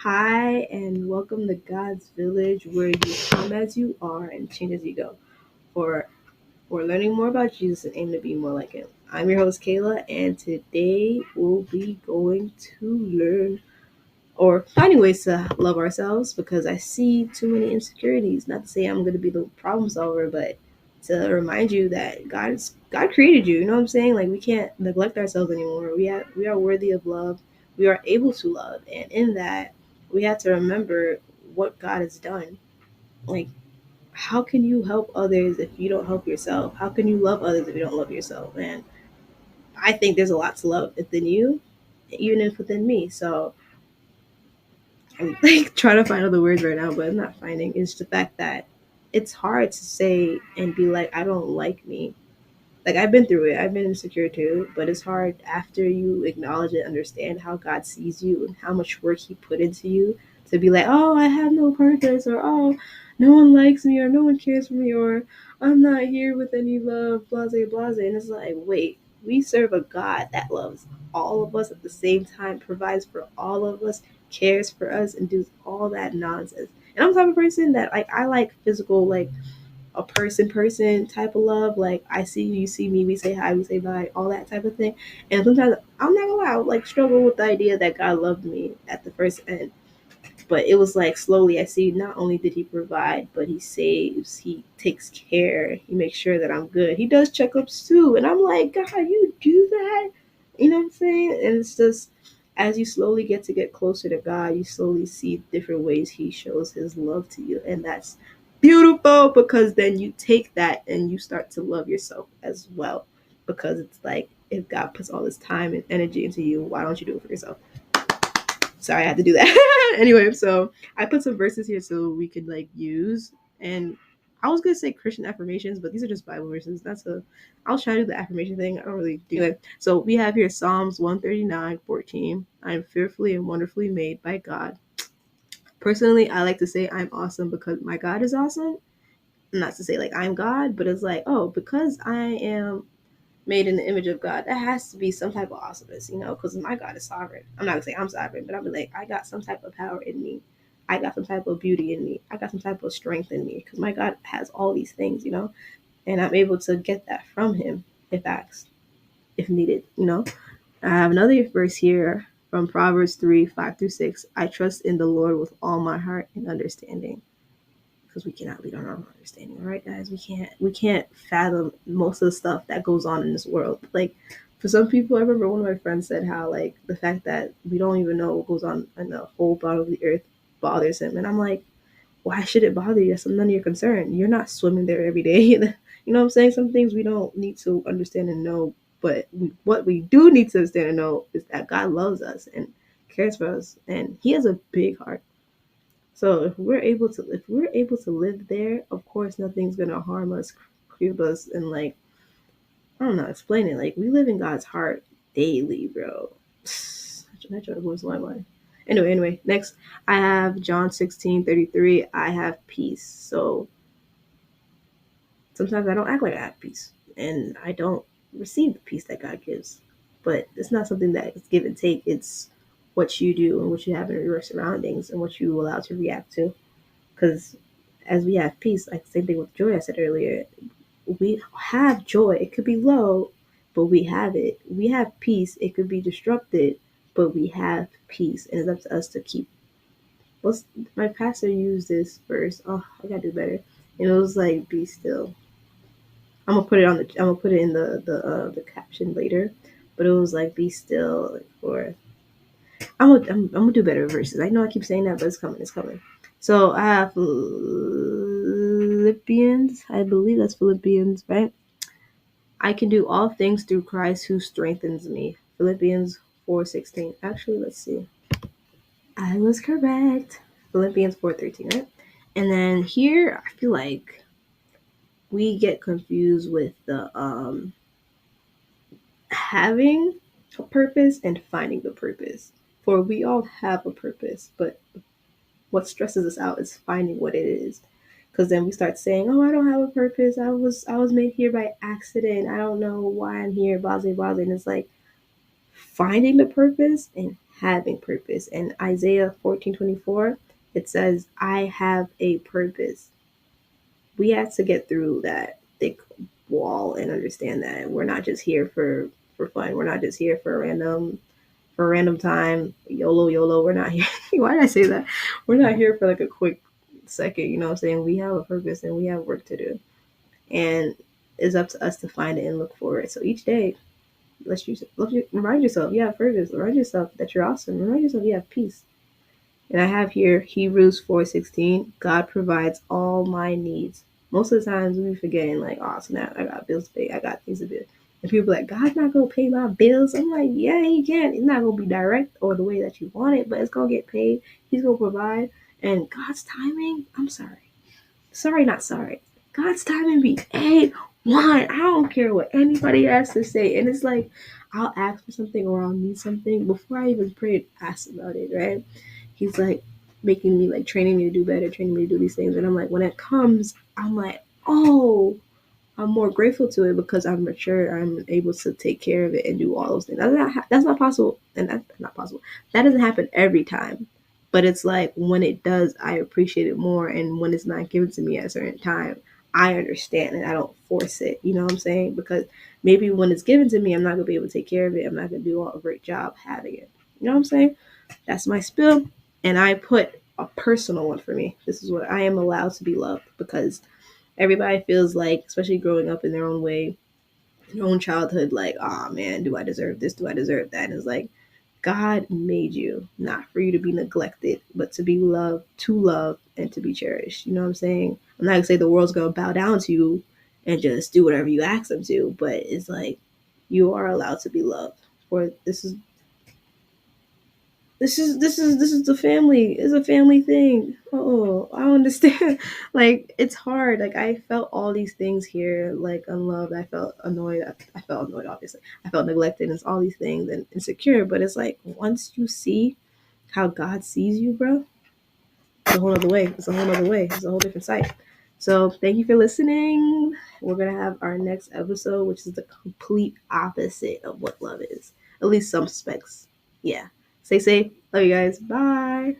Hi, and welcome to God's Village, where you come as you are and change as you go. For we're learning more about Jesus and aim to be more like Him. I'm your host Kayla, and today we'll be going to learn or finding ways to love ourselves because I see too many insecurities. Not to say I'm going to be the problem solver, but to remind you that God created you. You know what I'm saying? Like we can't neglect ourselves anymore. We are worthy of love. We are able to love, and in that we have to remember what God has done. Like, how can you help others if you don't help yourself? How can you love others if you don't love yourself? And I think there's a lot to love within you, even if within me. So I'm like trying to find other words right now, but I'm not finding. It's the fact that it's hard to say and be like, I don't like me. Like I've been through it. I've been insecure too, but it's hard after you acknowledge and understand how God sees you and how much work He put into you to be like, oh, I have no purpose, or oh, no one likes me, or no one cares for me, or I'm not here with any love, blase, blase. And it's like, wait, we serve a God that loves all of us at the same time, provides for all of us, cares for us, and does all that nonsense. And I'm the type of person that like I like physical, like a person type of love. Like I see you, you see me, we say hi, we say bye, all that type of thing. And sometimes I'm not gonna lie, I would like struggle with the idea that God loved me at the first end. But it was like slowly I see not only did He provide, but He saves, He takes care, He makes sure that I'm good. He does checkups too. And I'm like, God, you do that? You know what I'm saying? And it's just as you slowly get closer to God, you slowly see different ways He shows His love to you. And that's beautiful because then you take that and you start to love yourself as well. Because it's like if God puts all this time and energy into you, why don't you do it for yourself? Sorry, I had to do that. Anyway, so I put some verses here so we could like use. And I was gonna say Christian affirmations, but these are just Bible verses. I'll try to do the affirmation thing. I don't really do it. So we have here Psalms 139:14. I am fearfully and wonderfully made by God. Personally, I like to say I'm awesome because my God is awesome. Not to say like I'm God, but it's like, oh, because I am made in the image of God, that has to be some type of awesomeness, because my God is sovereign. I'm not gonna say I'm sovereign, but I'll be like, I got some type of power in me. I got some type of beauty in me. I got some type of strength in me because my God has all these things, and I'm able to get that from Him if asked, if needed. I have another verse here from Proverbs 3:5-6. I trust in the Lord with all my heart and understanding because we cannot lead on our own understanding, right, guys? We can't fathom most of the stuff that goes on in this world. Like for some people, I remember one of my friends said how like the fact that we don't even know what goes on in the whole bottom of the earth bothers him, and I'm like, why should it bother you? That's none of your concern. You're not swimming there every day. You know what I'm saying? Some things we don't need to understand and know, but what we do need to understand and know is that God loves us and cares for us, and He has a big heart. So if we're able to live there, of course nothing's gonna harm us, creep us, and like I don't know, explain it. Like we live in God's heart daily, bro. That joke blows my mind. Anyway, next I have John 16:33. I have peace. So sometimes I don't act like I have peace, and I don't receive the peace that God gives. But it's not something that is give and take. It's what you do and what you have in your surroundings and what you allow to react to. Because as we have peace, like the same thing with joy I said earlier, we have joy. It could be low, but we have it. We have peace. It could be disrupted, but we have peace. And it's up to us to keep. What's my pastor used this verse? Oh, I gotta do better. And it was like, be still. I'm gonna put it in the caption later. But it was like, be still. Or I'm gonna do better verses. I know I keep saying that, but it's coming. It's coming. So I have Philippians. I believe that's Philippians, right? I can do all things through Christ who strengthens me. Philippians 4:16. Actually, let's see. I was correct. Philippians 4:13, right? And then here, I feel like we get confused with the having a purpose and finding the purpose. For we all have a purpose, but what stresses us out is finding what it is. Because then we start saying, "Oh, I don't have a purpose. I was made here by accident. I don't know why I'm here." Blah blah blah. And it's like finding the purpose and having purpose. And Isaiah 14:24, it says, I have a purpose. We have to get through that thick wall and understand that we're not just here for fun. We're not just here for a random time. YOLO, YOLO. We're not here. Why did I say that? We're not here for like a quick second. You know what I'm saying? We have a purpose and we have work to do. And it's up to us to find it and look for it. So each day, remind yourself you have purpose. Remind yourself that you're awesome. Remind yourself you have peace. And I have here Hebrews 4:16. God provides all my needs. Most of the times we forgetting like, oh snap, I got bills to pay. I got things to do. And people are like, God's not gonna pay my bills. I'm like, yeah, he can. It's not gonna be direct or the way that you want it, but it's gonna get paid. He's gonna provide. And God's timing, I'm sorry. Sorry, not sorry. God's timing be A1. I don't care what anybody has to say. And it's like, I'll ask for something or I'll need something before I even pray and ask about it, right? He's like making me like training me to do better, training me to do these things. And I'm like, when it comes, I'm like, oh, I'm more grateful to it because I'm mature. I'm able to take care of it and do all those things. That's not possible, and that's not possible. That doesn't happen every time, but it's like when it does, I appreciate it more. And when it's not given to me at a certain time, I understand and I don't force it. You know what I'm saying? Because maybe when it's given to me, I'm not gonna be able to take care of it. I'm not gonna do a great job having it. You know what I'm saying? That's my spill, and I put a personal one for me. This is what I am allowed to be loved because everybody feels like, especially growing up in their own way, in their own childhood, like, oh man, do I deserve this? Do I deserve that? And it's like, God made you not for you to be neglected, but to be loved, to love, and to be cherished. You know what I'm saying? I'm not gonna say the world's gonna bow down to you and just do whatever you ask them to, but it's like you are allowed to be loved. For this is the family. It's a family thing. Oh, I don't understand. Like it's hard. Like I felt all these things here, like unloved. I felt annoyed. I felt annoyed, obviously. I felt neglected and it's all these things and insecure. But it's like once you see how God sees you, bro, it's a whole other way. It's a whole other way. It's a whole different sight. So thank you for listening. We're gonna have our next episode, which is the complete opposite of what love is. At least some specs. Yeah. Stay safe. Love you guys. Bye.